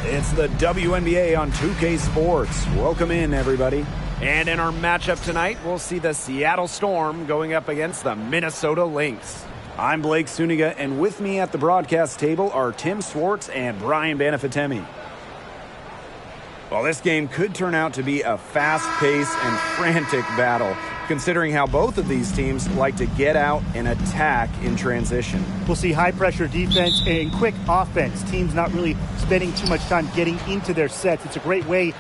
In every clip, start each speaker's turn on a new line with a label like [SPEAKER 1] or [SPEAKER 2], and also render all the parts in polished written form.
[SPEAKER 1] It's the WNBA on 2K Sports. Welcome in, everybody. And in our matchup tonight, we'll see the Seattle Storm going up against the Minnesota Lynx. I'm Blake Suniga, and with me at the broadcast table are Tim Swartz and Brian Banafitemi. Well, this game could turn out to be a fast-paced and frantic battle, considering how both of these teams like to get out and attack in transition.
[SPEAKER 2] We'll see high-pressure defense and quick offense. Teams not really spending too much time getting into their sets. It's a great way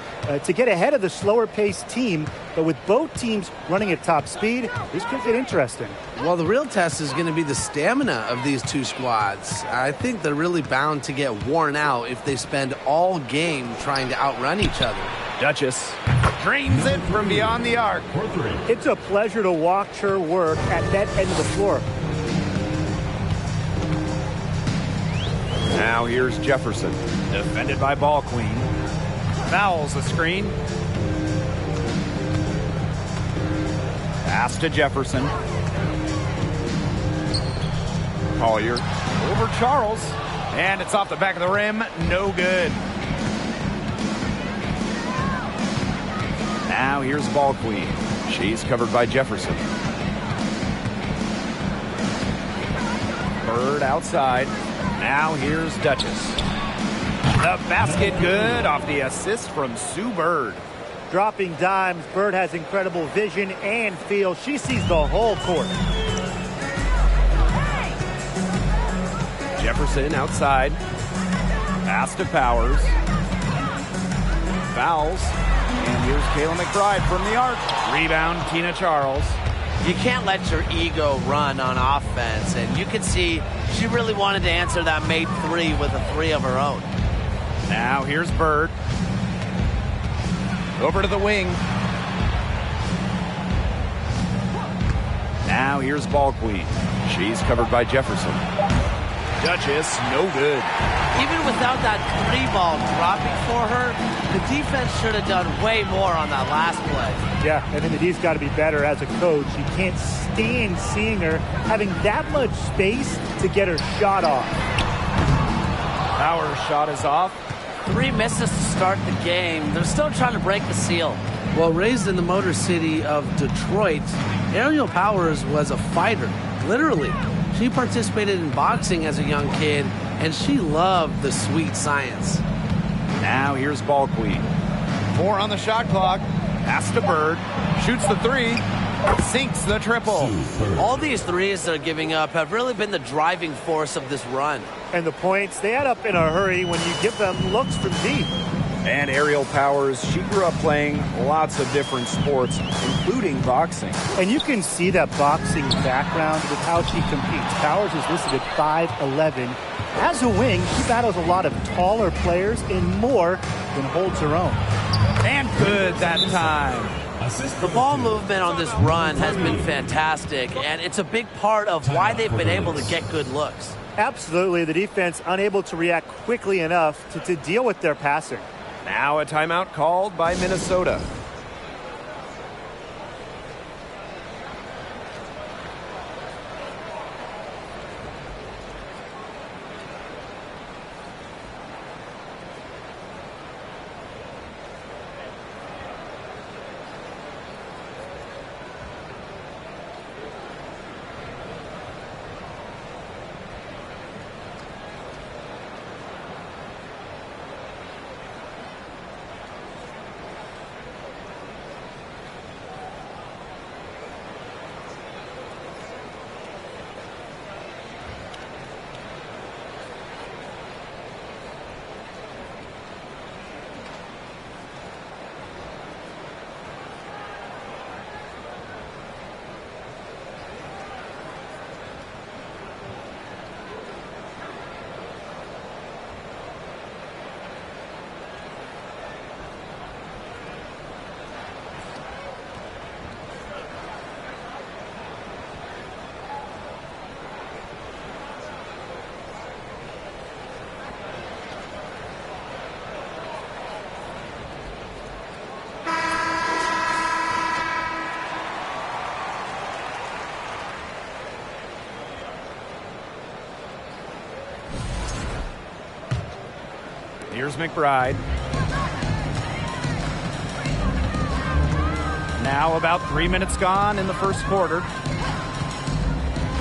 [SPEAKER 2] to get ahead of the slower-paced team, but with both teams running at top speed, this could get interesting.
[SPEAKER 3] Well, the real test is going to be the stamina of these two squads. I think they're really bound to get worn out if they spend all game trying to outrun each other.
[SPEAKER 1] Duchess drains it from beyond the arc.
[SPEAKER 2] It's a pleasure to watch her work at that end of the floor.
[SPEAKER 1] Now here's Jefferson, defended by Ball Queen. Fouls the screen. Pass to Jefferson. Collier over Charles. And it's off the back of the rim. No good. Now here's Ball Queen. She's covered by Jefferson. Bird outside. Now here's Duchess. The basket good off the assist from Sue Bird.
[SPEAKER 2] Dropping dimes, Bird has incredible vision and feel. She sees the whole court.
[SPEAKER 1] Jefferson outside. Pass to Powers. Fouls. And here's Kayla McBride from the arc. Rebound, Tina Charles.
[SPEAKER 4] You can't let your ego run on offense, and you can see she really wanted to answer that made three with a three of her own.
[SPEAKER 1] Now here's Bird. Over to the wing. Now here's Ball Queen. She's covered by Jefferson. Duchess, no good.
[SPEAKER 4] Even without that three ball dropping for her, the defense should have done way more on that last play.
[SPEAKER 2] Yeah, I think the D's got to be better as a coach. You can't stand seeing her having that much space to get her shot off.
[SPEAKER 1] Power shot is off.
[SPEAKER 4] 3 misses to start the game. They're still trying to break the seal.
[SPEAKER 3] Well, raised in the Motor City of Detroit, Ariel Powers was a fighter, literally. She participated in boxing as a young kid, and she loved the sweet science.
[SPEAKER 1] Now here's Ball Queen. 4 on the shot clock. Pass to Bird. Shoots the 3. Sinks the triple.
[SPEAKER 4] All these threes they're giving up have really been the driving force of this run.
[SPEAKER 2] And the points, they add up in a hurry when you give them looks from deep.
[SPEAKER 1] And Ariel Powers, she grew up playing lots of different sports, including boxing.
[SPEAKER 2] And you can see that boxing background with how she competes. Powers is listed at 5'11". As a wing, she battles a lot of taller players and more than holds her own.
[SPEAKER 1] And good that time.
[SPEAKER 4] The ball movement on this run has been fantastic, and it's a big part of why they've been able to get good looks.
[SPEAKER 2] Absolutely. The defense unable to react quickly enough to deal with their passing.
[SPEAKER 1] Now a timeout called by Minnesota. Here's McBride. Now about 3 minutes gone in the first quarter.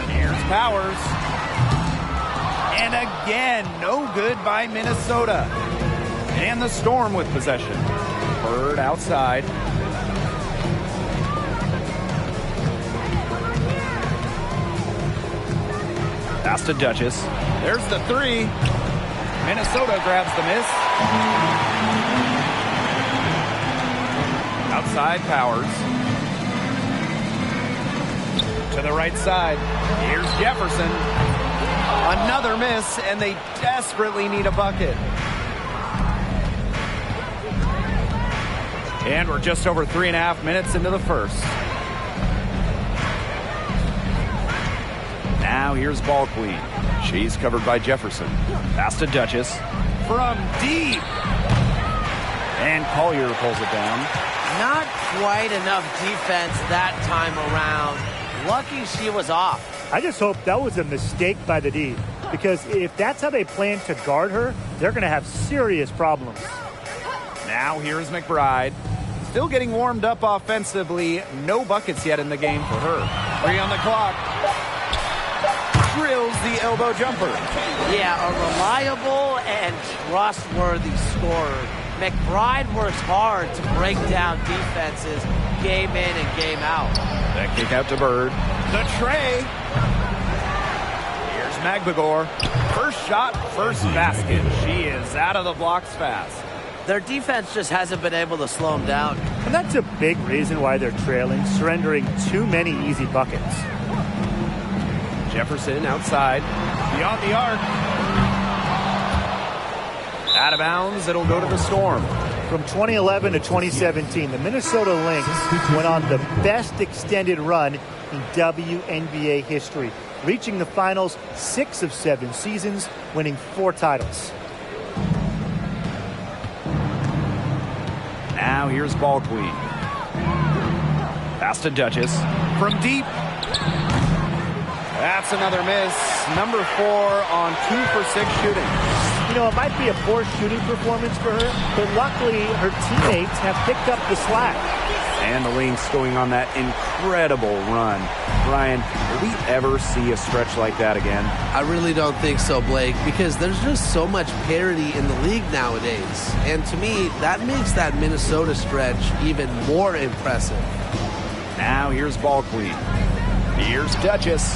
[SPEAKER 1] Here's Powers. And again, no good by Minnesota. And the Storm with possession. Bird outside. Pass to Duchess. There's the three. Minnesota grabs the miss. Outside Powers. To the right side. Here's Jefferson. Another miss, and they desperately need a bucket. And we're just over 3.5 minutes into the first. Now here's Ball Queen. She's covered by Jefferson. Pass to Duchess. From deep. And Collier pulls it down.
[SPEAKER 4] Not quite enough defense that time around. Lucky she was off.
[SPEAKER 2] I just hope that was a mistake by the D, because if that's how they plan to guard her, they're going to have serious problems.
[SPEAKER 1] Now here's McBride. Still getting warmed up offensively. No buckets yet in the game for her. 3 on the clock. Drills the elbow jumper.
[SPEAKER 4] Yeah, a reliable and trustworthy scorer. McBride works hard to break down defenses game in and game out.
[SPEAKER 1] That kick out to Bird. The tray. Here's Magbagor. First shot, first basket. She is out of the blocks fast.
[SPEAKER 4] Their defense just hasn't been able to slow them down.
[SPEAKER 2] And that's a big reason why they're trailing, surrendering too many easy buckets.
[SPEAKER 1] Jefferson outside. Beyond the arc. Out of bounds, it'll go to the Storm.
[SPEAKER 2] From 2011 to 2017, the Minnesota Lynx went on the best extended run in WNBA history, reaching the finals 6 of 7 seasons, winning 4 titles.
[SPEAKER 1] Now here's Ball Queen. Pass to Duchess. From deep. That's another miss. Number 4 on 2 for 6 shooting.
[SPEAKER 2] You know, it might be a poor shooting performance for her, but luckily her teammates have picked up the slack.
[SPEAKER 1] And the Lynx going on that incredible run. Brian, will we ever see a stretch like that again?
[SPEAKER 3] I really don't think so, Blake, because there's just so much parity in the league nowadays. And to me, that makes that Minnesota stretch even more impressive.
[SPEAKER 1] Now here's Ball Queen. Here's Duchess.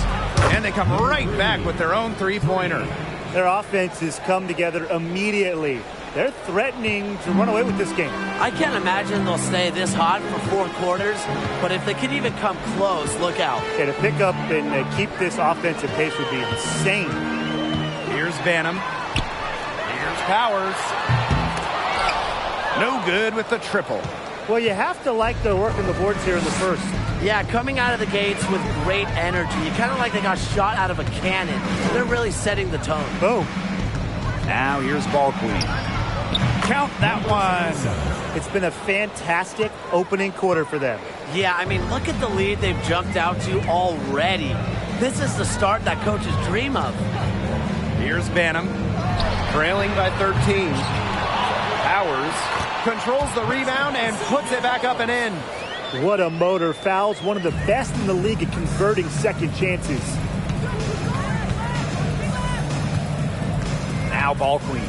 [SPEAKER 1] And they come right back with their own three-pointer.
[SPEAKER 2] Their offense has come together immediately. They're threatening to run away with this game.
[SPEAKER 4] I can't imagine they'll stay this hot for 4 quarters, but if they can even come close, look out.
[SPEAKER 2] Yeah, to pick up and keep this offensive pace would be insane.
[SPEAKER 1] Here's Banham. Here's Powers. No good with the triple.
[SPEAKER 2] Well, you have to like their work on the boards here in the first.
[SPEAKER 4] Yeah, coming out of the gates with great energy. Kind of like they got shot out of a cannon. They're really setting the tone.
[SPEAKER 2] Boom.
[SPEAKER 1] Now here's Ball Queen. Count that one.
[SPEAKER 2] It's been a fantastic opening quarter for them.
[SPEAKER 4] Yeah, I mean, look at the lead they've jumped out to already. This is the start that coaches dream of.
[SPEAKER 1] Here's Banham, trailing by 13. Powers controls the rebound and puts it back up and in.
[SPEAKER 2] What a motor. Fouls, one of the best in the league at converting second chances.
[SPEAKER 1] Now Ball Queen.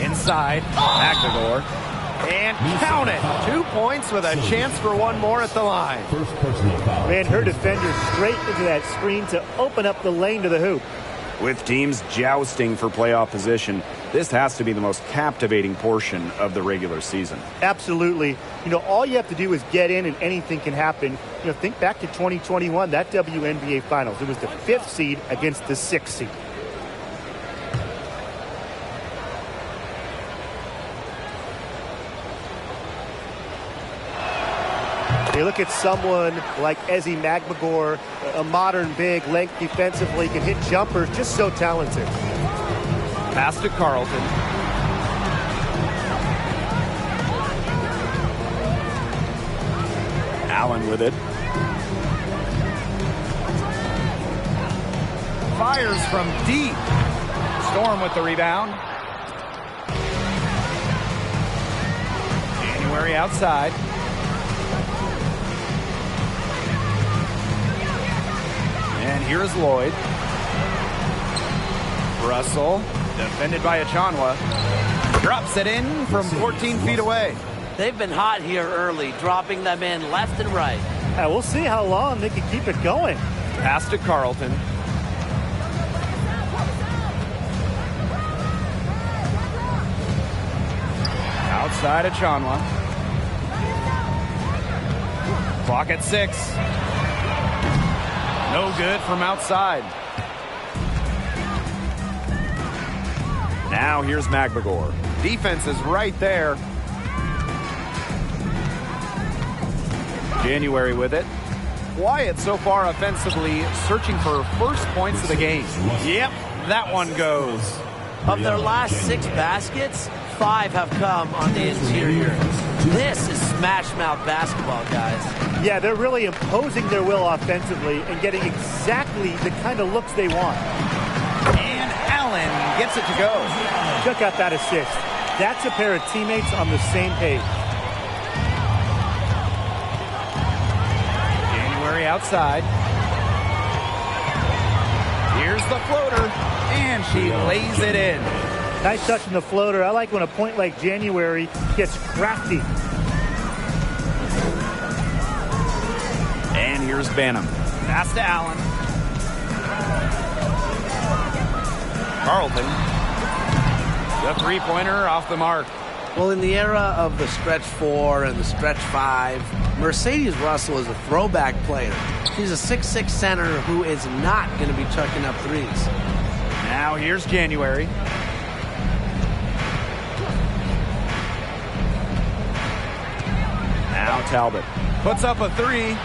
[SPEAKER 1] Inside, Magbagor. And count it. 2 points with a chance for one more at the line.
[SPEAKER 2] Ran her defender straight into that screen to open up the lane to the hoop.
[SPEAKER 1] With teams jousting for playoff position, this has to be the most captivating portion of the regular season.
[SPEAKER 2] Absolutely. You know, all you have to do is get in and anything can happen. You know, think back to 2021, that WNBA Finals. It was the 5th seed against the 6th seed. You look at someone like Ezzy Magbagor, a modern big, length defensively, can hit jumpers, just so talented.
[SPEAKER 1] Pass to Carlton. Allen with it. Fires from deep. Storm with the rebound. January outside. And here's Lloyd. Russell, defended by Achanwa. Drops it in from 14 feet away.
[SPEAKER 4] They've been hot here early, dropping them in left and right.
[SPEAKER 2] Yeah, we'll see how long they can keep it going.
[SPEAKER 1] Pass to Carlton. Outside Achanwa. Clock at 6. No good from outside. Now here's Magbagor. Defense is right there. January with it. Quiet so far offensively, searching for first points of the game. Yep, that one goes.
[SPEAKER 4] Of their last 6 baskets, 5 have come on the interior. This is smash-mouth basketball, guys.
[SPEAKER 2] Yeah, they're really imposing their will offensively and getting exactly the kind of looks they want.
[SPEAKER 1] And Allen gets it to go.
[SPEAKER 2] Check out that assist. That's a pair of teammates on the same page.
[SPEAKER 1] January outside. Here's the floater, and she lays it in.
[SPEAKER 2] Nice touch in the floater. I like when a point like January gets crafty.
[SPEAKER 1] And here's Banham. Pass to Allen. Carlton. The three-pointer off the mark.
[SPEAKER 3] Well, in the era of the stretch 4 and the stretch 5, Mercedes Russell is a throwback player. She's a 6'6 center who is not going to be chucking up threes.
[SPEAKER 1] Now here's January. Now Talbot puts up a 3.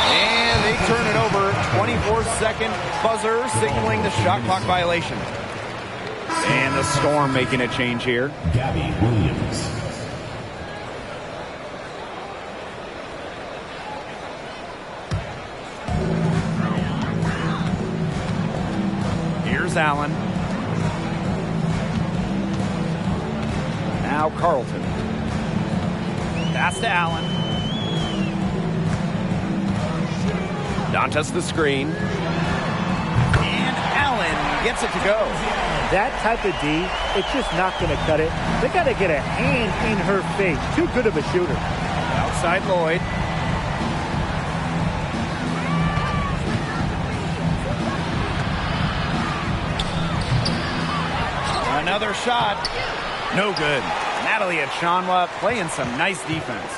[SPEAKER 1] And they turn it over. 24-second buzzer signaling the shot clock violation. And the Storm making a change here.
[SPEAKER 5] Gabby Williams.
[SPEAKER 1] Here's Allen. Now Carlton. Pass to Allen. Dantas the screen. And Allen gets it to go.
[SPEAKER 2] That type of D, it's just not going to cut it. They got to get a hand in her face. Too good of a shooter.
[SPEAKER 1] Outside Lloyd. Another shot. No good. Natalie Achanwa playing some nice defense.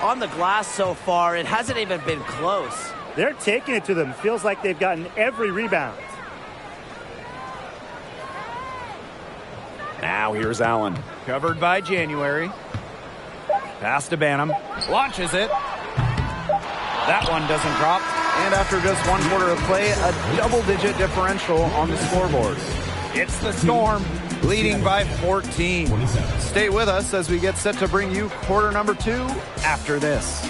[SPEAKER 4] On the glass so far, it hasn't even been close.
[SPEAKER 2] They're taking it to them. Feels like they've gotten every rebound.
[SPEAKER 1] Now here's Allen. Covered by January. Pass to Banham. Launches it. That one doesn't drop. And after just 1 quarter of play, a double-digit differential on the scoreboard. It's the Storm, leading by 14. Stay with us as we get set to bring you quarter number 2 after this.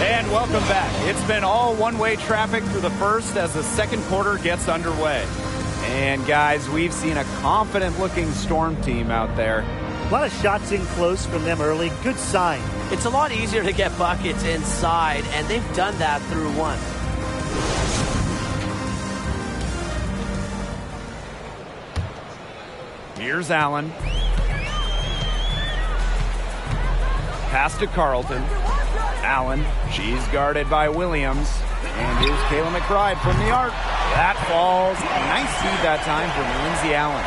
[SPEAKER 1] And welcome back. It's been all one-way traffic through the first as the second quarter gets underway. And guys, we've seen a confident-looking Storm team out there.
[SPEAKER 2] A lot of shots in close from them early. Good sign.
[SPEAKER 4] It's a lot easier to get buckets inside, and they've done that through 1.
[SPEAKER 1] Here's Allen. Pass to Carlton. Allen, she's guarded by Williams. And here's Kayla McBride from the arc. That falls. Nice seed that time from Lindsay Allen.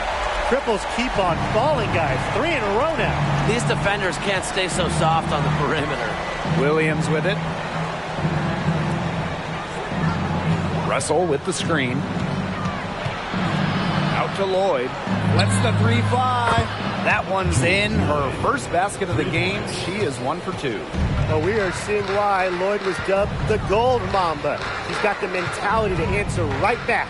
[SPEAKER 2] Triples keep on falling, guys. 3 in a row now.
[SPEAKER 4] These defenders can't stay so soft on the perimeter.
[SPEAKER 1] Williams with it. Russell with the screen. Out to Lloyd. Lets the 3 fly. That one's in. Her first basket of the game. She is 1 for 2.
[SPEAKER 2] Well, we are seeing why Lloyd was dubbed the Gold Mamba. She's got the mentality to answer right back.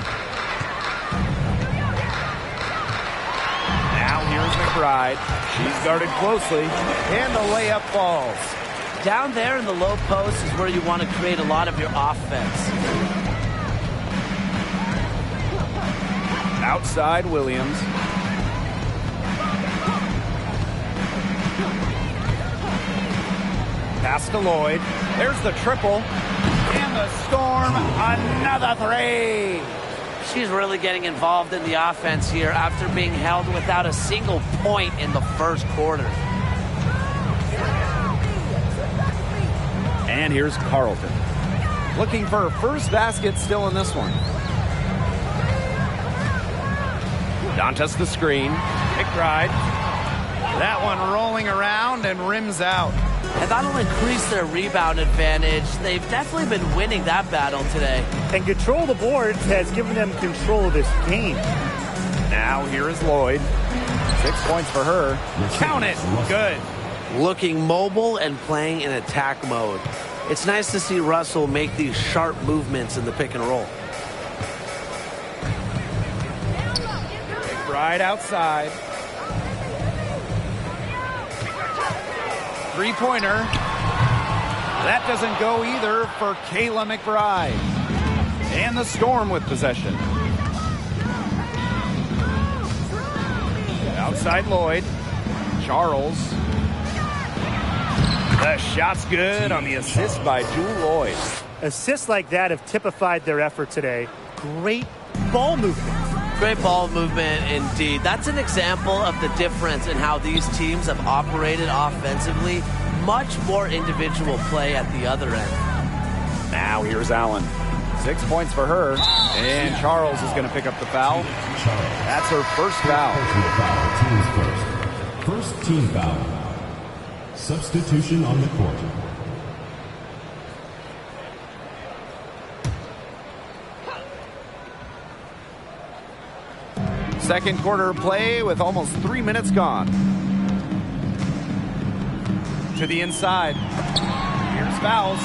[SPEAKER 1] Now here's McBride. She's guarded closely, and the layup falls.
[SPEAKER 4] Down there in the low post is where you want to create a lot of your offense.
[SPEAKER 1] Outside Williams. Pass to Lloyd. There's the triple. And the Storm, another three.
[SPEAKER 4] She's really getting involved in the offense here after being held without a single point in the first quarter.
[SPEAKER 1] And here's Carlton. Looking for her first basket still in this one. Dantas the screen. McBride. That one rolling around and rims out.
[SPEAKER 4] And that'll increase their rebound advantage. They've definitely been winning that battle today.
[SPEAKER 2] And control of the boards has given them control of this game.
[SPEAKER 1] Now here is Lloyd. 6 points for her. Count it. Good.
[SPEAKER 3] Looking mobile and playing in attack mode. It's nice to see Russell make these sharp movements in the pick and roll.
[SPEAKER 1] Right outside. Three-pointer. That doesn't go either for Kayla McBride. And the Storm with possession. Outside Lloyd. Charles. The shot's good on the assist by Jewel Lloyd.
[SPEAKER 2] Assists like that have typified their effort today. Great ball movement.
[SPEAKER 4] Great ball movement indeed. That's an example of the difference in how these teams have operated offensively. Much more individual play at the other end.
[SPEAKER 1] Now here's Allen. 6 points for her. And Charles is going to pick up the foul. That's her first foul.
[SPEAKER 5] First team foul. Substitution on the court.
[SPEAKER 1] Second quarter play with almost 3 minutes gone. To the inside. Here's fouls.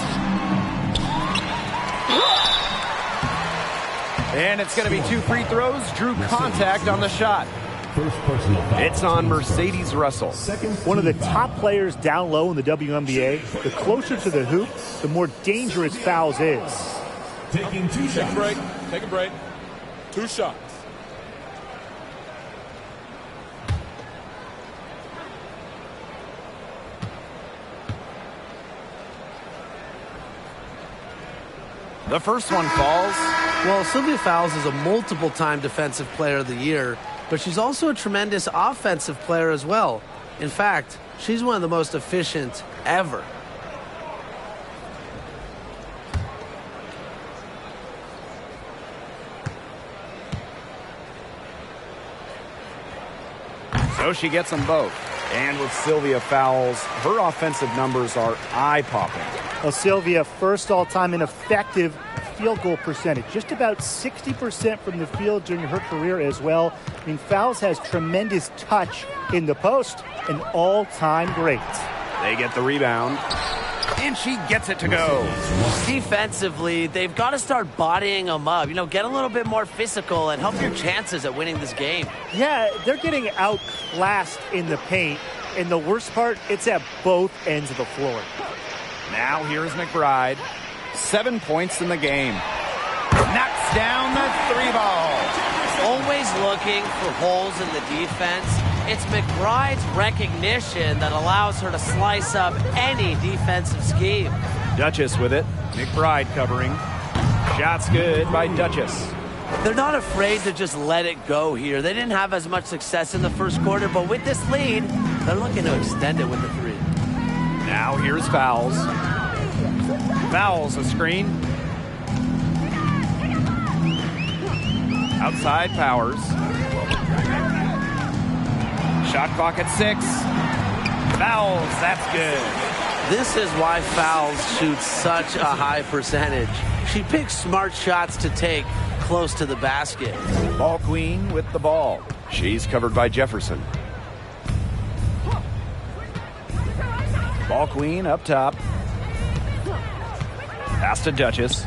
[SPEAKER 1] And it's going to be 2 free throws. Drew contact on the shot.
[SPEAKER 5] First personal foul.
[SPEAKER 1] It's on Mercedes Russell.
[SPEAKER 2] One of the top players down low in the WNBA. The closer to the hoop, the more dangerous fouls is.
[SPEAKER 5] Taking 2 shots.
[SPEAKER 6] Take a break. Take a break. 2 shots.
[SPEAKER 1] The first one falls.
[SPEAKER 3] Well, Sylvia Fowles is a multiple-time Defensive Player of the Year, but she's also a tremendous offensive player as well. In fact, she's one of the most efficient ever.
[SPEAKER 1] So she gets them both. And with Sylvia Fowles, her offensive numbers are eye-popping.
[SPEAKER 2] Well, Sylvia, first all-time in effective field goal percentage. Just about 60% from the field during her career as well. I mean, Fowles has tremendous touch in the post, an all-time great.
[SPEAKER 1] They get the rebound. And she gets it to go.
[SPEAKER 4] Defensively, they've got to start bodying them up. You know, get a little bit more physical and help your chances at winning this game.
[SPEAKER 2] Yeah, they're getting outclassed in the paint. And the worst part, it's at both ends of the floor.
[SPEAKER 1] Now here's McBride. 7 points in the game. Knocks down the 3-ball.
[SPEAKER 4] Always looking for holes in the defense. It's McBride's recognition that allows her to slice up any defensive scheme.
[SPEAKER 1] Duchess with it. McBride covering. Shot's good by Duchess.
[SPEAKER 4] They're not afraid to just let it go here. They didn't have as much success in the first quarter, but with this lead, they're looking to extend it with the 3.
[SPEAKER 1] Now here's Fowles. Fowles a screen. Outside Powers. Shot clock at 6. Fowles, that's good.
[SPEAKER 3] This is why Fowles shoots such a high percentage. She picks smart shots to take close to the basket.
[SPEAKER 1] Ball queen with the ball. She's covered by Jefferson. Ball queen up top. Pass to Duchess.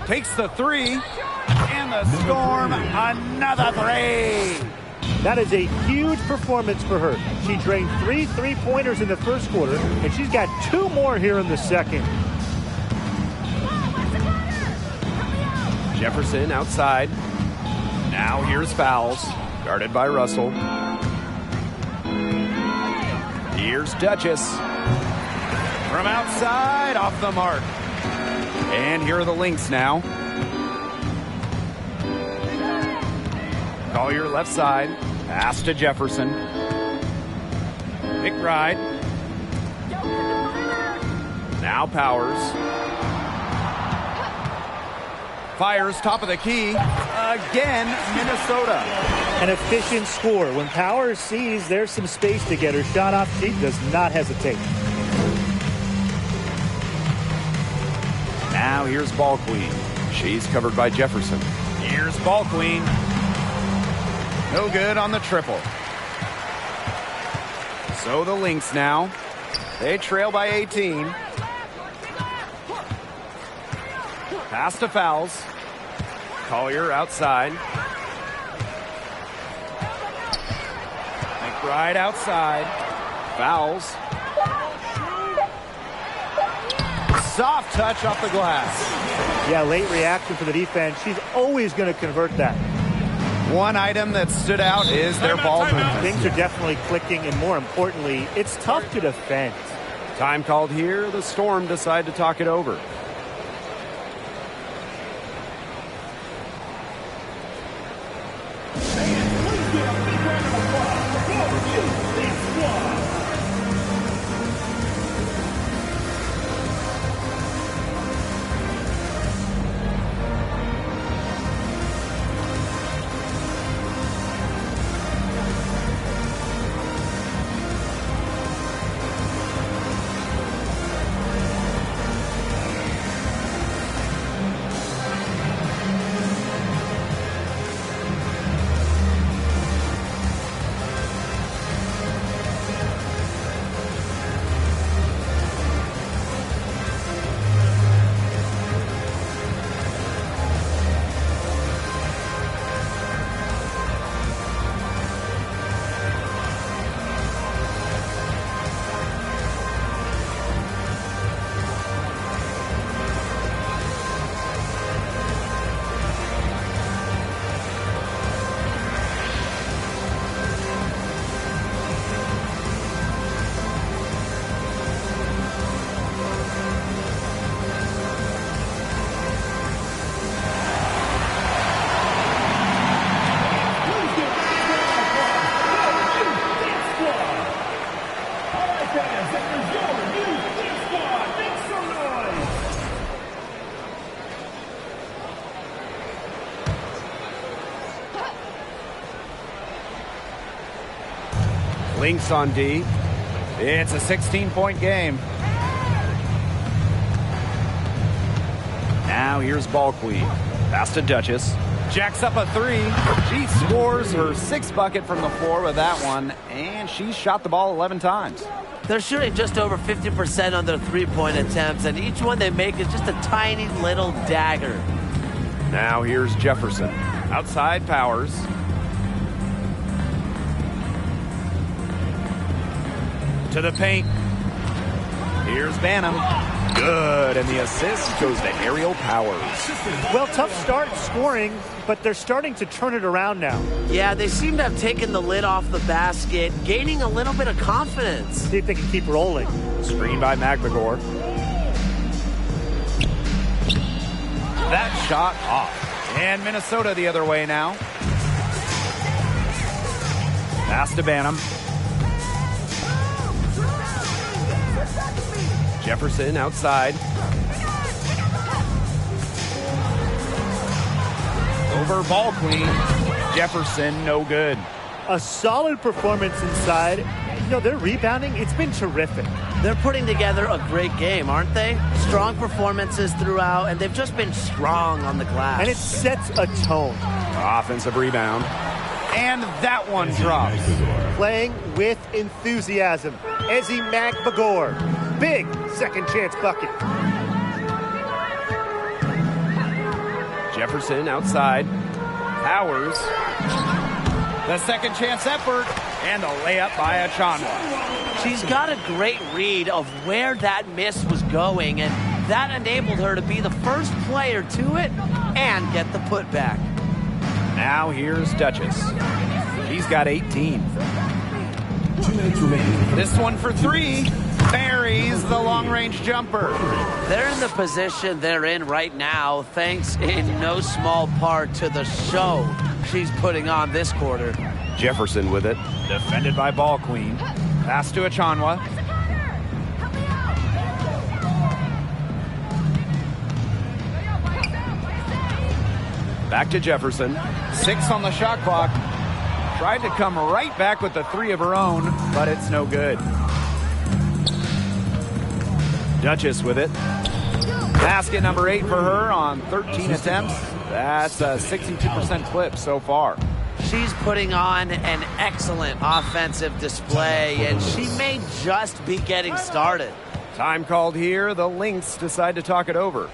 [SPEAKER 1] Takes the 3. And the Storm, another 3.
[SPEAKER 2] That is a huge performance for her. She drained 3 3-pointers in the first quarter, and she's got 2 more here in the second.
[SPEAKER 1] Jefferson outside. Now here's fouls. Guarded by Russell. Here's Duchess. From outside, off the mark. And here are the Lynx now. Collier left side. Pass to Jefferson. McBride. Now Powers. Fires top of the key. Again, Minnesota.
[SPEAKER 2] An efficient score. When Powers sees there's some space to get her shot off, she does not hesitate.
[SPEAKER 1] Now here's Ball Queen. She's covered by Jefferson. Here's Ball Queen. No good on the triple. So the Lynx now. They trail by 18. Pass to fouls. Collier outside. McBride outside. Fouls. Soft touch off the glass.
[SPEAKER 2] Yeah, late reaction for the defense. She's always going to convert that.
[SPEAKER 1] One item that stood out is their ball movement.
[SPEAKER 2] Things are definitely clicking, and more importantly, it's tough to defend.
[SPEAKER 1] Time called here. The Storm decide to talk it over. Lynx on D. It's a 16-point game. Now here's Ball Queen. Pass to Duchess. Jacks up a 3. She scores her 6th bucket from the floor with that one, and she shot the ball 11 times.
[SPEAKER 4] They're shooting just over 50% on their three-point attempts, and each one they make is just a tiny little dagger.
[SPEAKER 1] Now here's Jefferson. Outside Powers. To the paint. Here's Banham. Good, and the assist goes to Aerial Powers.
[SPEAKER 2] Well, tough start scoring, but they're starting to turn it around now.
[SPEAKER 4] Yeah, they seem to have taken the lid off the basket, gaining a little bit of confidence.
[SPEAKER 2] See if they can keep rolling.
[SPEAKER 1] Screen by Magbagor. That shot off. And Minnesota the other way now. Pass to Banham. Jefferson outside. Over Ball Queen. Jefferson, no good.
[SPEAKER 2] A solid performance inside. You know, their rebounding, it's been terrific.
[SPEAKER 4] They're putting together a great game, aren't they? Strong performances throughout, and they've just been strong on the glass.
[SPEAKER 2] And it sets a tone.
[SPEAKER 1] Offensive rebound. And that one drops.
[SPEAKER 2] Playing with enthusiasm. Ezzy Magbagor. Big second chance bucket.
[SPEAKER 1] Jefferson outside. Powers. The second chance effort, and the layup by Achanwa.
[SPEAKER 4] She's got a great read of where that miss was going, and that enabled her to be the first player to it and get the putback.
[SPEAKER 1] Now here's Duchess. She's got 18.
[SPEAKER 5] 2 minutes remaining.
[SPEAKER 1] This one for three. Buries the long-range jumper.
[SPEAKER 4] They're in the position they're in right now, thanks in no small part to the show she's putting on this quarter.
[SPEAKER 1] Jefferson with it. Defended by Ball Queen. Pass to Achanwa. Back to Jefferson. 6 on the shot clock. Tried to come right back with the 3 of her own, but it's no good. Duchess with it. Basket number 8 for her on 13 attempts. That's a 62% clip so far.
[SPEAKER 4] She's putting on an excellent offensive display, and she may just be getting started.
[SPEAKER 1] Time called here. The Lynx decide to talk it over.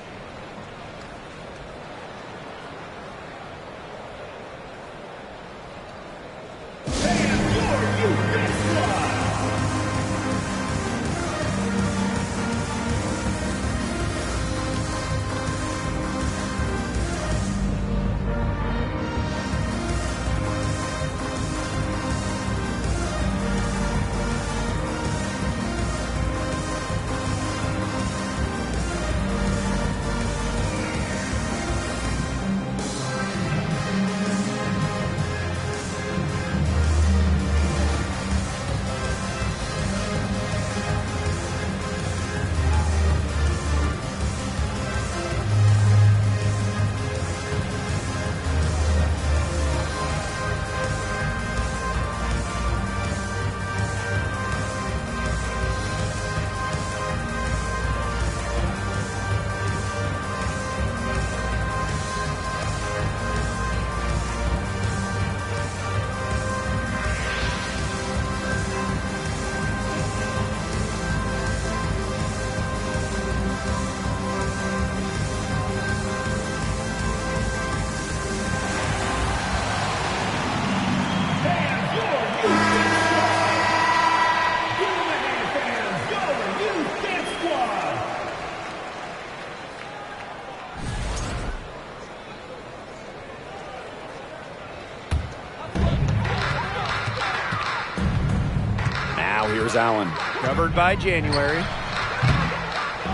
[SPEAKER 1] Here's Allen. Covered by January.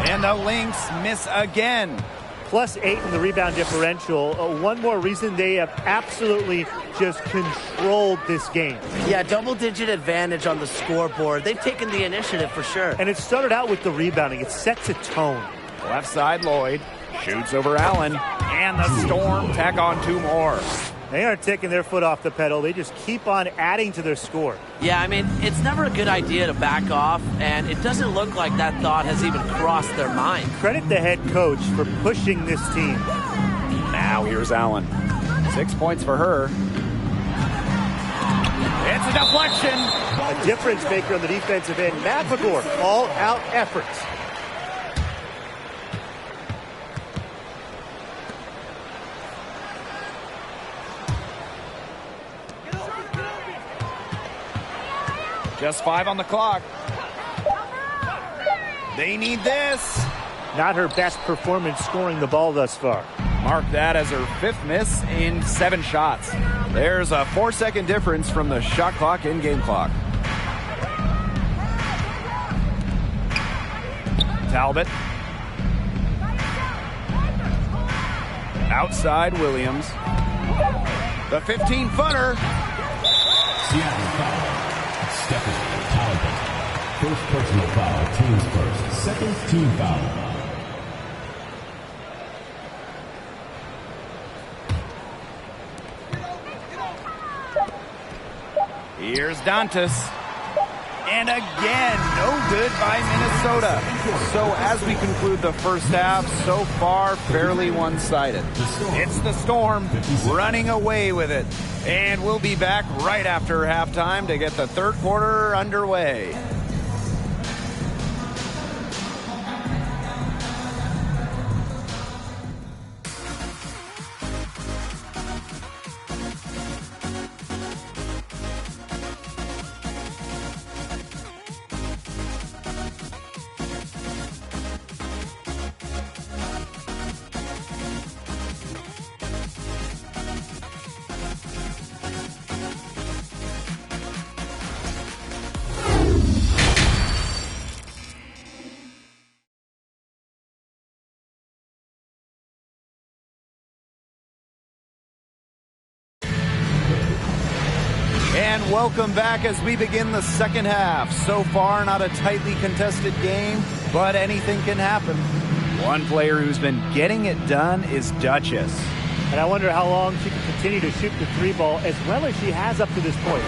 [SPEAKER 1] And the Lynx miss again.
[SPEAKER 2] +8 in the rebound differential. One more reason they have absolutely just controlled this game.
[SPEAKER 4] Yeah, double-digit advantage on the scoreboard. They've taken the initiative for sure.
[SPEAKER 2] And it started out with the rebounding. It sets a tone.
[SPEAKER 1] Left side, Lloyd. Shoots over Allen. And the Storm tack on 2 more.
[SPEAKER 2] They aren't taking their foot off the pedal. They just keep on adding to their score.
[SPEAKER 4] Yeah, I mean, it's never a good idea to back off, and it doesn't look like that thought has even crossed their mind.
[SPEAKER 2] Credit the head coach for pushing this team.
[SPEAKER 1] Now here's Allen. 6 points for her. It's a deflection.
[SPEAKER 2] A difference maker on the defensive end. McLegore, all-out efforts.
[SPEAKER 1] Just 5 on the clock. They need this.
[SPEAKER 2] Not her best performance scoring the ball thus far.
[SPEAKER 1] Mark that as her 5th miss in 7 shots. There's a 4-second difference from the shot clock and game clock. Talbot. Outside Williams. The 15-footer.
[SPEAKER 5] Seattle foul. Stephanie Talbot. First personal foul, team's first. Second team foul.
[SPEAKER 1] Here's Dantas. And again, no good by Minnesota. So as we conclude the first half, so far fairly one-sided. It's the Storm running away with it. And we'll be back right after halftime to get the third quarter underway. welcome back as we begin the second half. So far, not a tightly contested game, but anything can happen. One player who's been getting it done is Duchess.
[SPEAKER 2] And I wonder how long she can continue to shoot the three ball as well as she has up to this point.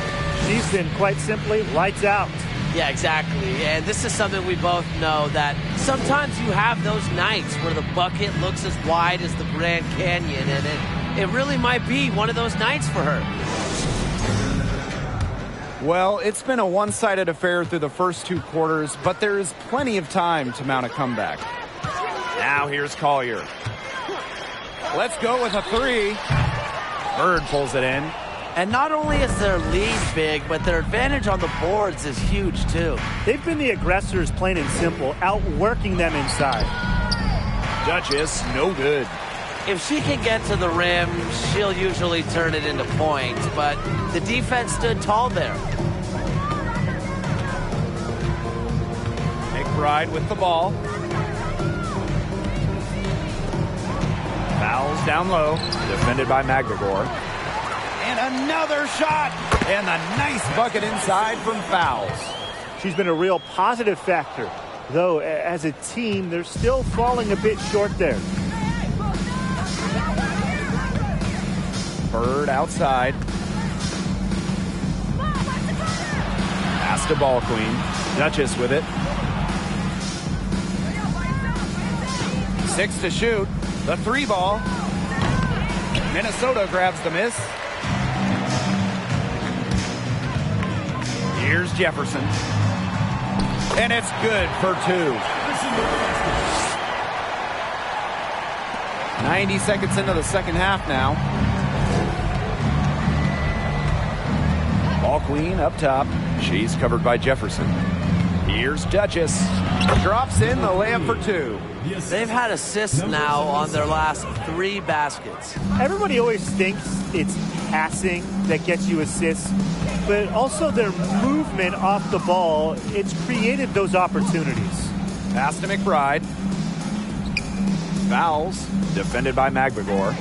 [SPEAKER 2] She's been, quite simply, lights out.
[SPEAKER 4] Yeah, exactly. And this is something we both know, that sometimes you have those nights where the bucket looks as wide as the Grand Canyon, and it really might be one of those nights for her.
[SPEAKER 1] Well, it's been a one-sided affair through the first two quarters, but there is plenty of time to mount a comeback. Now here's Collier. Let's go with a three. Bird pulls it in.
[SPEAKER 4] And not only is their lead big, but their advantage on the boards is huge, too.
[SPEAKER 2] They've been the aggressors, plain and simple, outworking them inside.
[SPEAKER 1] Duchess, no good.
[SPEAKER 4] If she can get to the rim, she'll usually turn it into points, but the defense stood tall there.
[SPEAKER 1] McBride with the ball. Fouls down low, defended by McGregor. And another shot, and a nice bucket inside from Fouls.
[SPEAKER 2] She's been a real positive factor, though as a team, they're still falling a bit short there.
[SPEAKER 1] Bird outside. Pass to Ball Queen. Duchess with it. 6 to shoot. The three ball. Minnesota grabs the miss. Here's Jefferson. And it's good for 2. 90 seconds into the second half now. Ball Queen up top. She's covered by Jefferson. Here's Duchess. Drops in the layup for 2.
[SPEAKER 4] They've had assists now on their last 3 baskets.
[SPEAKER 2] Everybody always thinks it's passing that gets you assists, but also their movement off the ball, it's created those opportunities.
[SPEAKER 1] Pass to McBride. Fouls, defended by McGregor.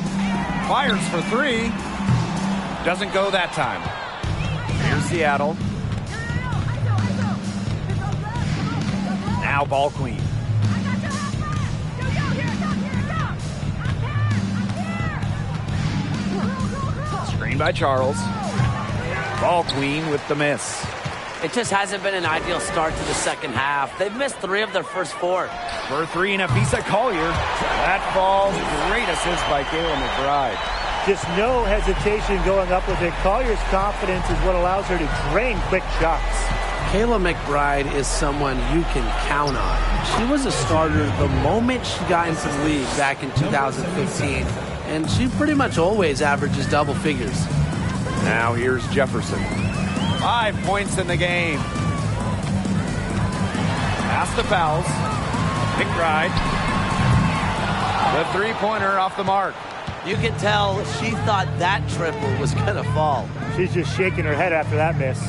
[SPEAKER 1] Fires for 3. Doesn't go that time. Here's Seattle. Now Ball Queen. Screen by Charles. Ball Queen with the miss.
[SPEAKER 4] It just hasn't been an ideal start to the second half. They've missed 3 of their first 4.
[SPEAKER 1] For 3 and a piece of Collier. That falls. Great assist by Kayla McBride.
[SPEAKER 2] Just no hesitation going up with it. Collier's confidence is what allows her to drain quick shots.
[SPEAKER 3] Kayla McBride is someone you can count on. She was a starter the moment she got into the league back in 2015, and she pretty much always averages double figures.
[SPEAKER 1] Now here's Jefferson. 5 points in the game. Pass to Fouls. McBride. The three-pointer off the mark.
[SPEAKER 4] You can tell she thought that triple was going to fall.
[SPEAKER 2] She's just shaking her head after that miss.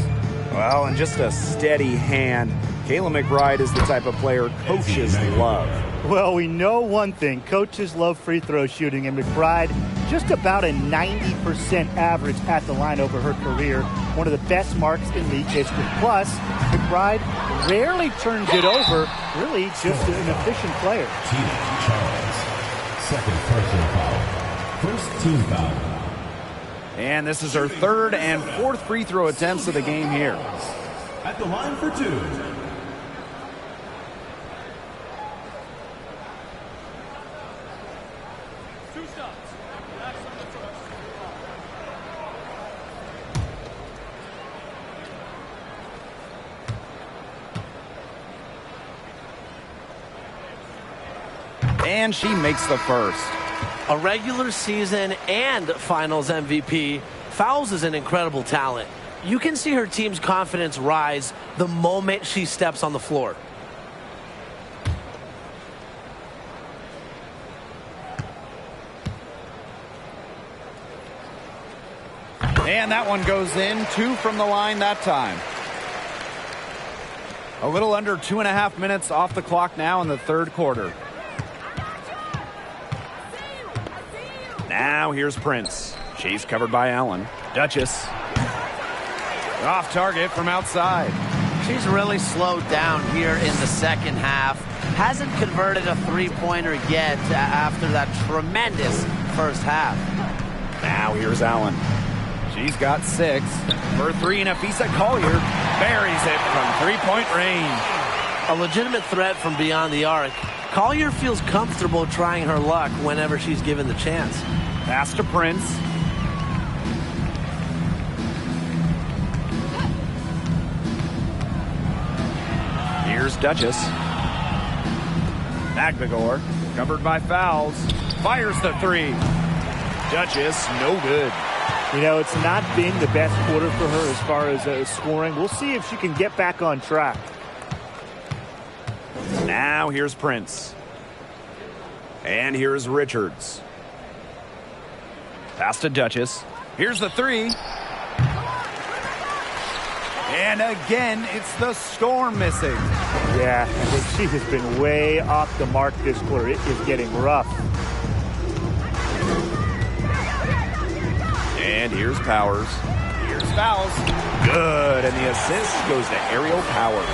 [SPEAKER 1] Well, and just a steady hand. Kayla McBride is the type of player coaches love.
[SPEAKER 2] Well, we know one thing. Coaches love free throw shooting, and McBride just about a 90% average at the line over her career. One of the best marks in league history. Plus, McBride rarely turns it over. Really just an efficient player.
[SPEAKER 5] Tina Charles. Second personal foul. First team foul.
[SPEAKER 1] And this is her 3rd and 4th free throw attempts of the game here.
[SPEAKER 5] At the line for 2.
[SPEAKER 1] And she makes the first.
[SPEAKER 4] A regular season and finals MVP, Fouls is an incredible talent. You can see her team's confidence rise the moment she steps on the floor.
[SPEAKER 1] And that one goes in. 2 from the line that time. A little under 2.5 minutes off the clock now in the 3rd quarter. Now here's Prince. She's covered by Allen. Duchess. Off target from outside.
[SPEAKER 4] She's really slowed down here in the second half. Hasn't converted a three-pointer yet after that tremendous first half.
[SPEAKER 1] Now here's Allen. She's got 6. For 3, Nafisa Collier buries it from three-point range.
[SPEAKER 3] A legitimate threat from beyond the arc. Collier feels comfortable trying her luck whenever she's given the chance.
[SPEAKER 1] Pass to Prince. Here's Duchess. Magdagor, covered by fouls, fires the 3. Duchess, no good.
[SPEAKER 2] You know, it's not been the best quarter for her as far as scoring. We'll see if she can get back on track.
[SPEAKER 1] Now here's Prince. And here's Richards. Pass to Duchess. Here's the 3. And again, it's the Storm missing.
[SPEAKER 2] Yeah, I think she has been way off the mark this quarter. It is getting rough.
[SPEAKER 1] And here's Powers. Here's fouls. Good. And the assist goes to Ariel Powers.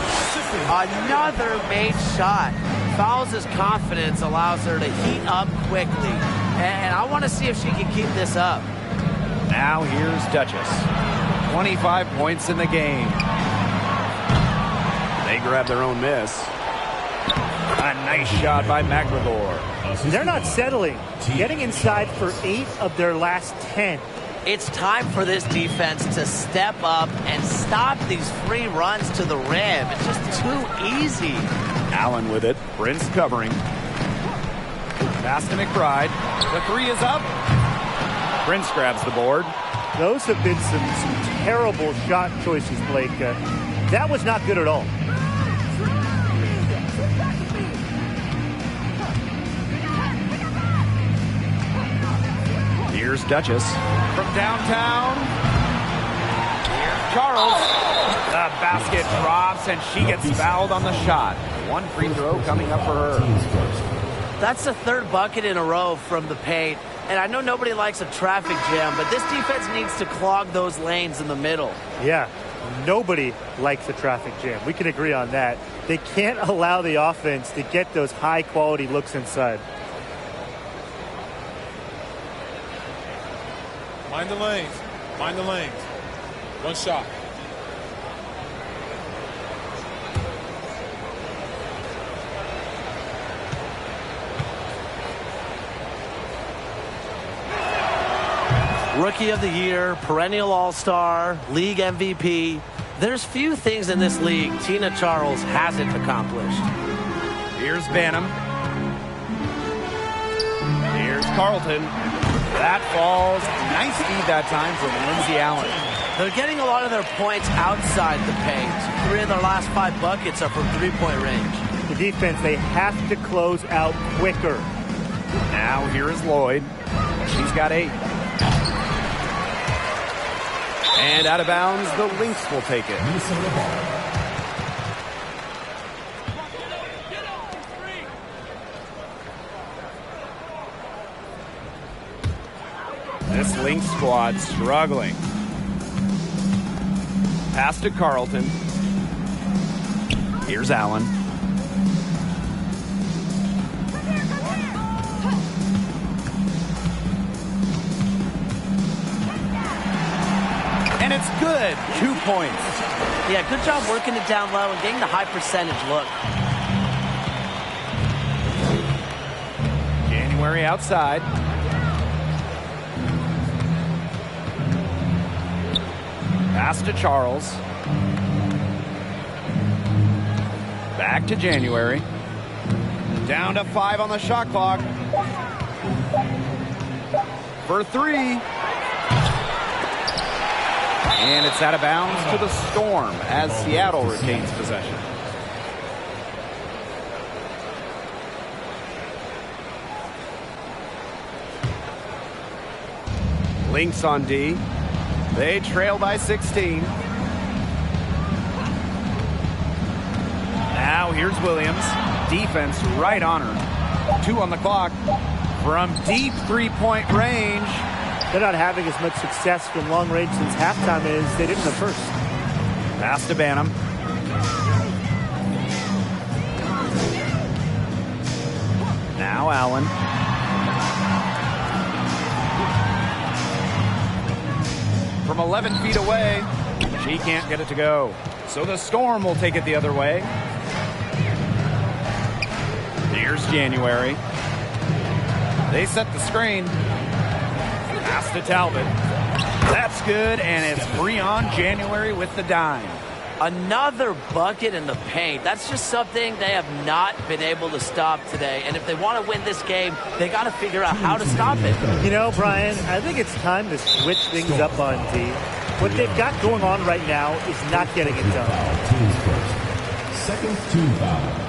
[SPEAKER 4] Another made shot. Fouls' confidence allows her to heat up quickly. And I want to see if she can keep this up.
[SPEAKER 1] Now here's Duchess. 25 points in the game. They grab their own miss. A nice shot by McGregor.
[SPEAKER 2] They're not settling. Getting inside for 8 of their last 10.
[SPEAKER 4] It's time for this defense to step up and stop these free runs to the rim. It's just too easy.
[SPEAKER 1] Allen with it. Prince covering. Pass to McBride. The 3 is up. Prince grabs the board.
[SPEAKER 2] Those have been some terrible shot choices, Blake. That was not good at all.
[SPEAKER 1] Here's Duchess from downtown. Here's Charles. The basket drops, and she gets fouled on the shot. 1 free throw coming up for her.
[SPEAKER 4] That's the 3rd bucket in a row from the paint. And I know nobody likes a traffic jam, but this defense needs to clog those lanes in the middle.
[SPEAKER 2] Yeah, nobody likes a traffic jam. We can agree on that. They can't allow the offense to get those high-quality looks inside.
[SPEAKER 6] Mind the lanes. Mind the lanes. 1 shot.
[SPEAKER 3] Rookie of the Year, perennial All-Star, league MVP. There's few things in this league Tina Charles hasn't accomplished.
[SPEAKER 1] Here's Banham. Here's Carlton. That falls. Nice feed that time from Lindsay Allen.
[SPEAKER 3] They're getting a lot of their points outside the paint. 3 of their last 5 buckets are from three-point range.
[SPEAKER 2] The defense, they have to close out quicker.
[SPEAKER 1] Now here is Lloyd. She's got 8. And out of bounds, the Lynx will take it. This Lynx squad struggling. Pass to Carlton. Here's Allen. And it's good. 2 points.
[SPEAKER 4] Yeah, good job working it down low and getting the high percentage look.
[SPEAKER 1] January outside. Pass to Charles. Back to January. Down to 5 on the shot clock. For 3. And it's out of bounds to the Storm as Seattle retains possession. Lynx on D. They trail by 16. Now here's Williams. Defense right on her. 2 on the clock. From deep three-point range.
[SPEAKER 2] They're not having as much success from long range since halftime as they did in the first.
[SPEAKER 1] Pass to Banham. Now Allen. From 11 feet away, she can't get it to go. So the Storm will take it the other way. Here's January. They set the screen. Pass to Talbot. That's good, and it's Breon January with the dime.
[SPEAKER 4] Another bucket in the paint. That's just something they have not been able to stop today. And if they want to win this game, they got to figure out how to stop it.
[SPEAKER 2] You know, Brian, I think it's time to switch things up on D. What they've got going on right now is not getting it done.
[SPEAKER 5] Teams first. Second team foul.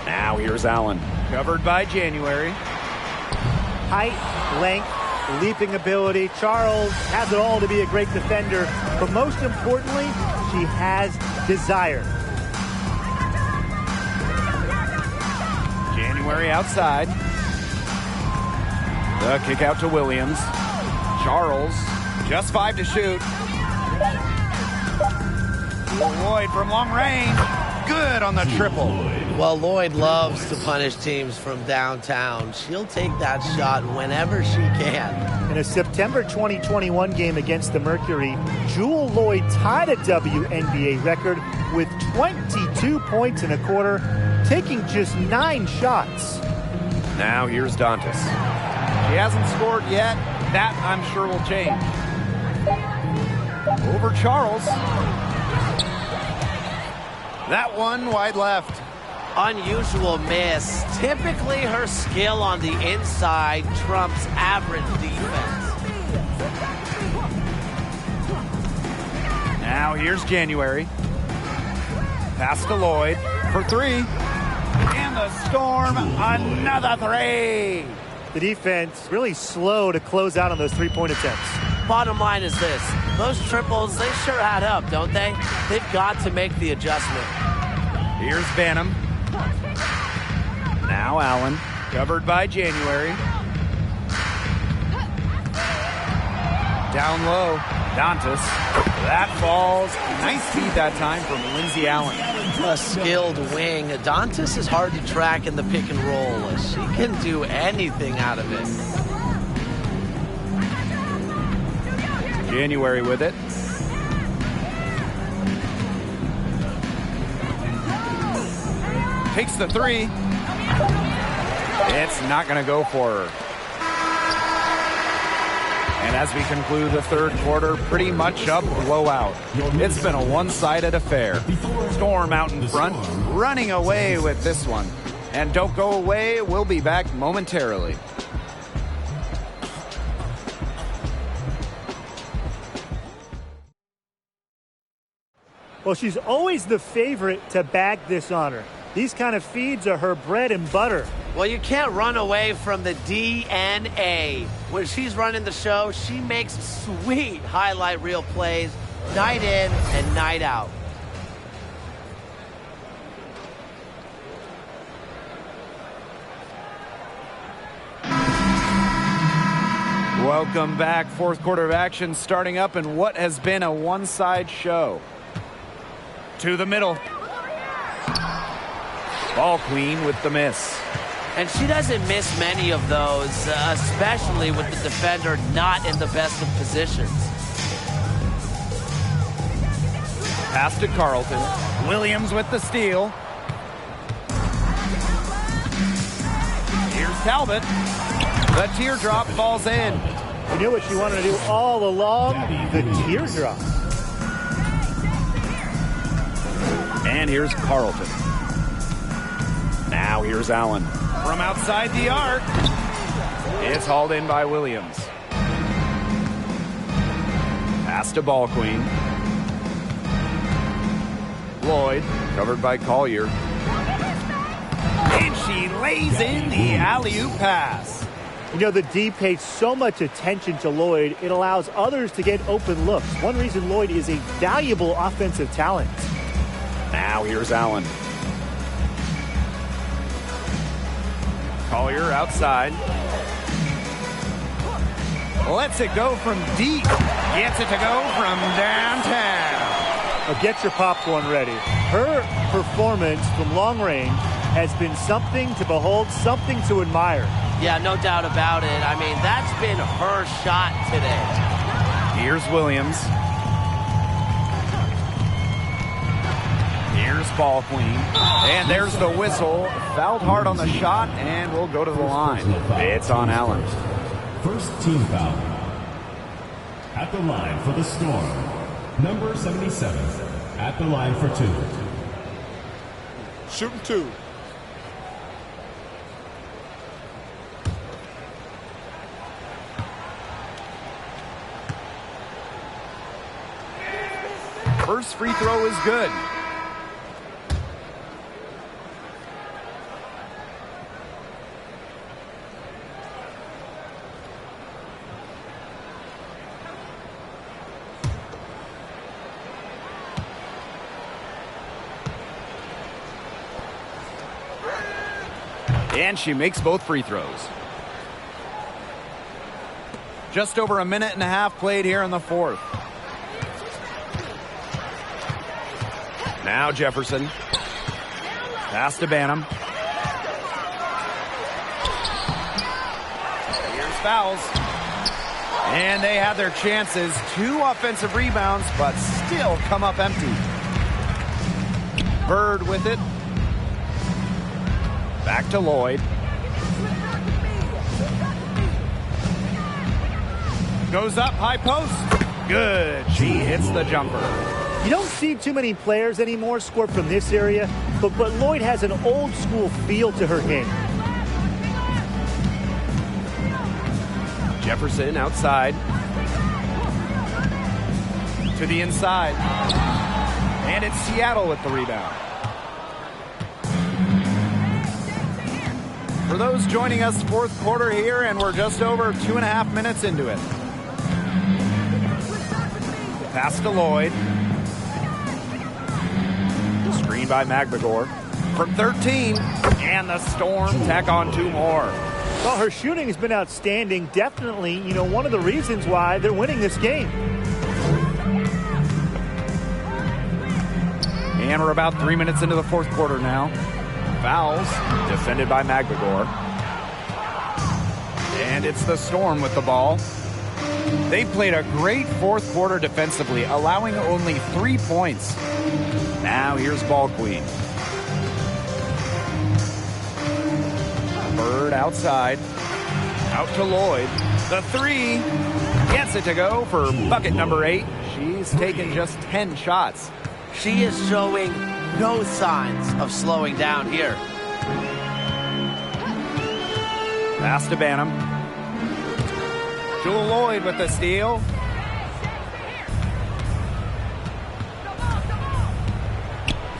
[SPEAKER 1] Now here's Allen. Covered by January.
[SPEAKER 2] Height, length, leaping ability. Charles has it all to be a great defender, but most importantly, she has desire.
[SPEAKER 1] January outside. The kick out to Williams. Charles, just 5 to shoot. Lloyd from long range. Good on the triple.
[SPEAKER 3] Well, Lloyd loves to punish teams from downtown. She'll take that shot whenever she can.
[SPEAKER 2] In a September 2021 game against the Mercury, Jewel Lloyd tied a WNBA record with 22 points in a quarter, taking just 9 shots.
[SPEAKER 1] Now here's Dantas. She hasn't scored yet. That, I'm sure, will change. Over Charles. That one wide left.
[SPEAKER 4] Unusual miss. Typically, her skill on the inside trumps average defense.
[SPEAKER 1] Now here's January. Pass to Lloyd for 3. And the Storm, another 3.
[SPEAKER 2] The defense really slow to close out on those three-point attempts.
[SPEAKER 4] Bottom line is this. Those triples, they sure add up, don't they? They've got to make the adjustment.
[SPEAKER 1] Here's Banham. Now Allen, covered by January. Down low, Dantas. That falls. Nice feed that time from Lindsay Allen.
[SPEAKER 3] A skilled wing. Dantas is hard to track in the pick and roll. She can do anything out of it.
[SPEAKER 1] January with it. Takes the 3. It's not going to go for her. And as we conclude the third quarter, pretty much a blowout. It's been a one-sided affair. Storm out in front, running away with this one. And don't go away, we'll be back momentarily.
[SPEAKER 2] Well, she's always the favorite to bag this honor. These kind of feeds are her bread and butter.
[SPEAKER 4] Well, you can't run away from the DNA. When she's running the show, she makes sweet highlight reel plays night in and night out.
[SPEAKER 1] Welcome back. Fourth quarter of action starting up in what has been a one-side show. To the middle. Ball queen with the miss.
[SPEAKER 4] And she doesn't miss many of those, especially with the defender not in the best of positions.
[SPEAKER 1] Pass to Carlton. Williams with the steal. Here's Talbot. The teardrop falls in.
[SPEAKER 2] You knew what she wanted to do all along, the teardrop.
[SPEAKER 1] And here's Carlton. Now here's Allen. From outside the arc. It's hauled in by Williams. Pass to Ball Queen. Lloyd, covered by Collier. And she lays in the alley-oop pass.
[SPEAKER 2] You know, the D pays so much attention to Lloyd, it allows others to get open looks. One reason Lloyd is a valuable offensive talent.
[SPEAKER 1] Now here's Allen. Collier outside. Lets it go from deep. Gets it to go from downtown.
[SPEAKER 2] Get your popcorn ready. Her performance from long range has been something to behold, something to admire.
[SPEAKER 4] Yeah, no doubt about it. I mean, that's been her shot today.
[SPEAKER 1] Here's Williams. Here's ball queen. And there's the whistle. Fouled hard on the shot, and we'll go to the line. It's on Allen.
[SPEAKER 5] First team foul. At the line for the Storm, number 77. At the line for 2.
[SPEAKER 6] Shooting 2.
[SPEAKER 1] First free throw is good. And she makes both free throws. Just over a minute and a half played here in the fourth. Now Jefferson. Pass to Banham. Here's fouls. And they had their chances. 2 offensive rebounds, but still come up empty. Bird with it. Back to Lloyd. Goes up, high post. Good. She hits the jumper.
[SPEAKER 2] You don't see too many players anymore score from this area, but Lloyd has an old school feel to her game.
[SPEAKER 1] Jefferson outside. To the inside. And it's Seattle with the rebound. For those joining us, fourth quarter here, and we're just over 2.5 minutes into it. Pass to Lloyd. Screen by Magbagor. From 13, and the Storm tack on 2 more.
[SPEAKER 2] Well, her shooting has been outstanding. Definitely, one of the reasons why they're winning this game.
[SPEAKER 1] And we're about 3 minutes into the fourth quarter now. Fouls, defended by Magbagor. And it's the Storm with the ball. They played a great fourth quarter defensively, allowing only 3 points. Now here's ball queen. Bird outside. Out to Lloyd. The 3. Gets it to go for bucket number 8. She's taken just 10 shots.
[SPEAKER 4] She is showing no signs of slowing down here.
[SPEAKER 1] Pass to Banham. Jewel Lloyd with the steal.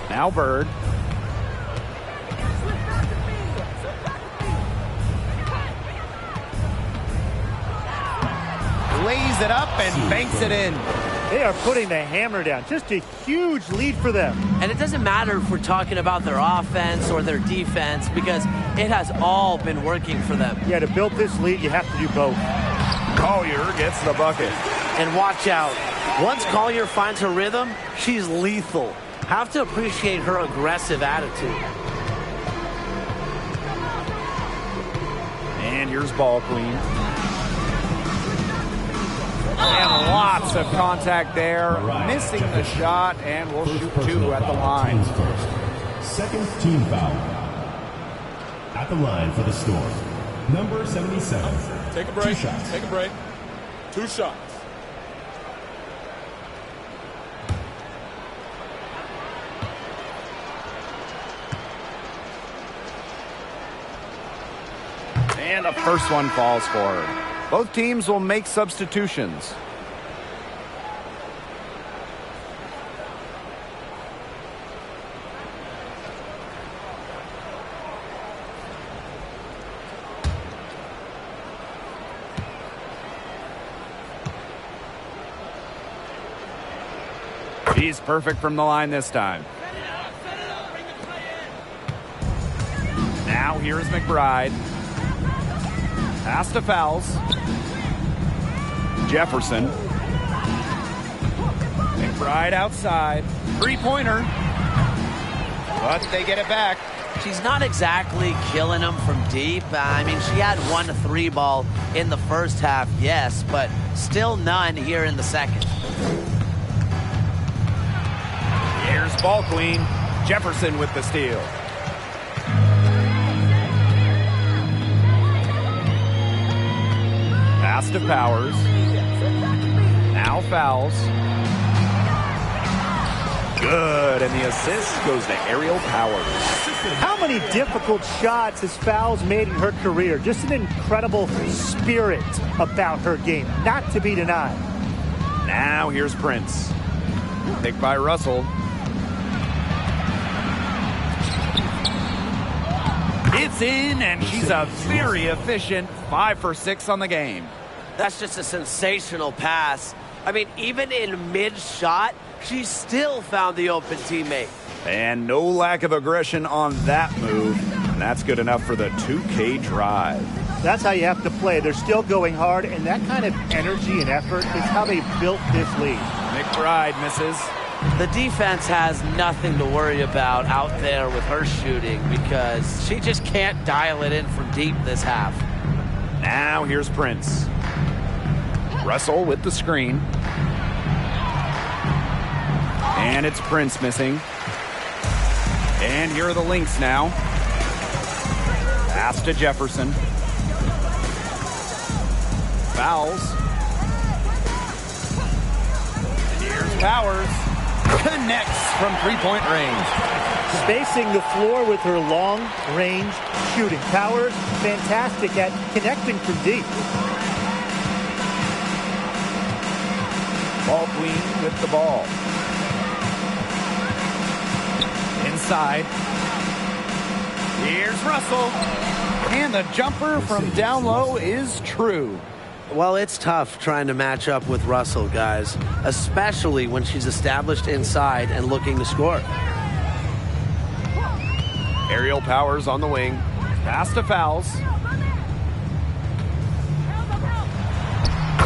[SPEAKER 1] Now Bird. Lays it up and banks it in.
[SPEAKER 2] They are putting the hammer down. Just a huge lead for them.
[SPEAKER 4] And it doesn't matter if we're talking about their offense or their defense, because it has all been working for them.
[SPEAKER 2] Yeah, to build this lead, you have to do both.
[SPEAKER 1] Collier gets the bucket.
[SPEAKER 4] And watch out. Once Collier finds her rhythm, she's lethal. Have to appreciate her aggressive attitude.
[SPEAKER 1] And here's ball queen. And lots of contact there. Missing the shot, and we'll shoot 2 at the line.
[SPEAKER 5] Second team foul. At the line for the Storm, number 77.
[SPEAKER 6] Take a break.
[SPEAKER 5] 2 shots.
[SPEAKER 6] Take a break. 2 shots.
[SPEAKER 1] And the first one falls for her. Both teams will make substitutions. He's perfect from the line this time. Now here's McBride. Pass to Fouls. Jefferson. McBride outside. Three-pointer. But they get it back.
[SPEAKER 4] She's not exactly killing them from deep. I mean, she had 1 3 ball in the first half, yes, but still none here in the second.
[SPEAKER 1] Here's ball queen. Jefferson with the steal. Pass to Powers. Now fouls. Good, and the assist goes to Aerial Powers.
[SPEAKER 2] How many difficult shots has Fowles made in her career? Just an incredible spirit about her game, not to be denied.
[SPEAKER 1] Now here's Prince. Picked by Russell. It's in, and she's a very efficient 5 for 6 on the game.
[SPEAKER 4] That's just a sensational pass. I mean, even in mid-shot, she still found the open teammate.
[SPEAKER 1] And no lack of aggression on that move. And that's good enough for the 2K drive.
[SPEAKER 2] That's how you have to play. They're still going hard, and that kind of energy and effort is how they built this lead.
[SPEAKER 1] McBride misses.
[SPEAKER 4] The defense has nothing to worry about out there with her shooting because she just can't dial it in from deep this half.
[SPEAKER 1] Now here's Prince. Russell with the screen. And it's Prince missing. And here are the Lynx now. Pass to Jefferson. Fouls. Here's Powers. Connects from three-point range.
[SPEAKER 2] Spacing the floor with her long-range shooting. Powers, fantastic at connecting from deep.
[SPEAKER 1] Ball queen with the ball. Inside. Here's Russell. And the jumper from down low is true.
[SPEAKER 3] Well, it's tough trying to match up with Russell, guys, especially when she's established inside and looking to score.
[SPEAKER 1] Aerial Powers on the wing. Pass to Fouls.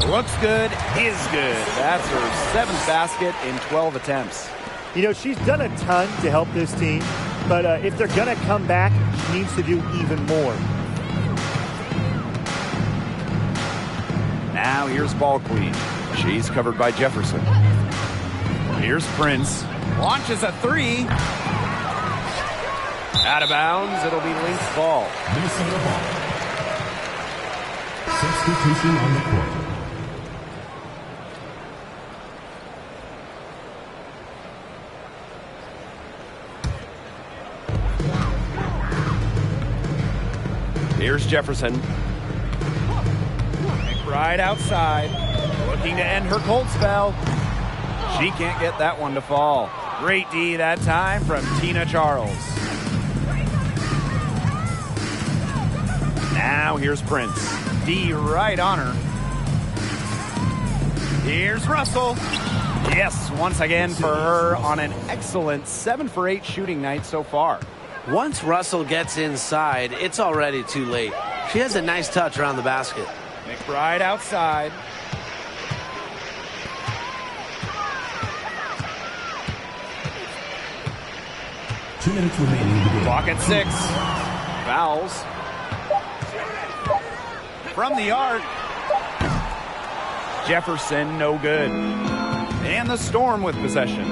[SPEAKER 1] Looks good, is good. That's her 7th basket in 12 attempts.
[SPEAKER 2] You know, she's done a ton to help this team, but if they're going to come back, she needs to do even more.
[SPEAKER 1] Now here's Ball Queen. She's covered by Jefferson. Here's Prince. Launches a 3. Out of bounds. It'll be Lynx ball.
[SPEAKER 5] Minnesota ball. Substitution on the court.
[SPEAKER 1] Here's Jefferson. McBride outside. Looking to end her cold spell. She can't get that one to fall. Great D that time from Tina Charles. Now here's Prince. D right on her. Here's Russell. Yes, once again for her on an excellent 7 for 8 shooting night so far.
[SPEAKER 3] Once Russell gets inside, it's already too late. She has a nice touch around the basket.
[SPEAKER 1] McBride outside.
[SPEAKER 5] Two minutes remaining in the game.
[SPEAKER 1] Clock at 6. Fouls. From the arc. Jefferson, no good. And the Storm with possession.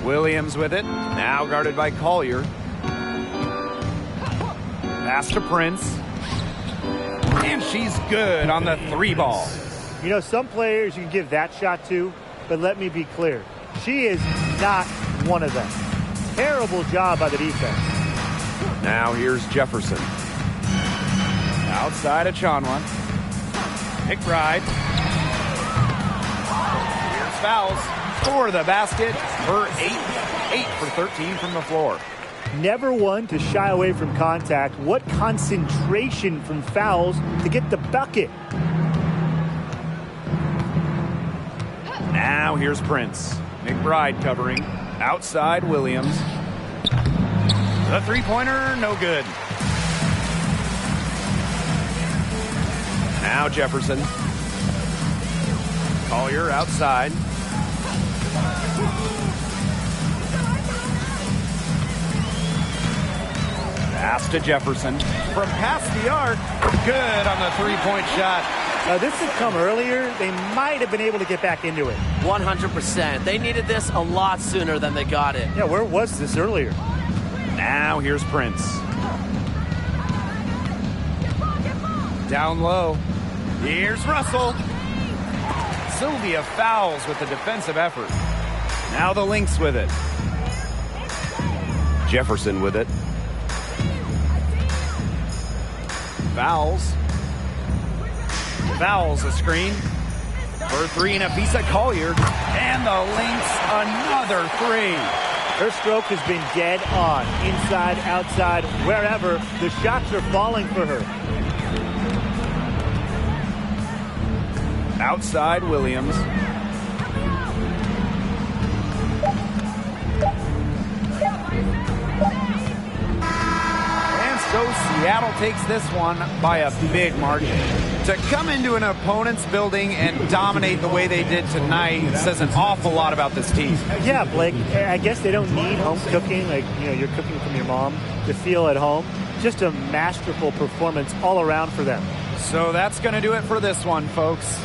[SPEAKER 1] Williams with it. Now guarded by Collier. Pass to Prince. And she's good on the 3 ball.
[SPEAKER 2] You know, some players you can give that shot to, but let me be clear. She is not one of them. Terrible job by the defense.
[SPEAKER 1] Now here's Jefferson. Outside of Chanwa. McBride. Here's Fouls for the basket. Her 8 for 13 from the floor.
[SPEAKER 2] Never one to shy away from contact. What concentration from Fouls to get the bucket.
[SPEAKER 1] Now here's Prince. McBride covering. Outside Williams. The three-pointer, no good. Now Jefferson. Collier outside. Pass to Jefferson. From past the arc. Good on the three-point shot.
[SPEAKER 2] This had come earlier. They might have been able to get back into it.
[SPEAKER 4] 100%. They needed this a lot sooner than they got it.
[SPEAKER 2] Yeah, where was this earlier?
[SPEAKER 1] Now here's Prince. Down low. Here's Russell. Sylvia fouls with the defensive effort. Now the Lynx with it. Jefferson with it. Fouls. Fouls a screen. For three and a piece of Collier. And the Lynx another three.
[SPEAKER 2] Her stroke has been dead on. Inside, outside, wherever. The shots are falling for her.
[SPEAKER 1] Outside Williams. And so Seattle takes this one by a big margin. To come into an opponent's building and dominate the way they did tonight says an awful lot about this team.
[SPEAKER 2] Yeah, Blake, I guess they don't need home cooking, like, you're cooking from your mom, to feel at home. Just a masterful performance all around for them.
[SPEAKER 1] So that's going to do it for this one, folks.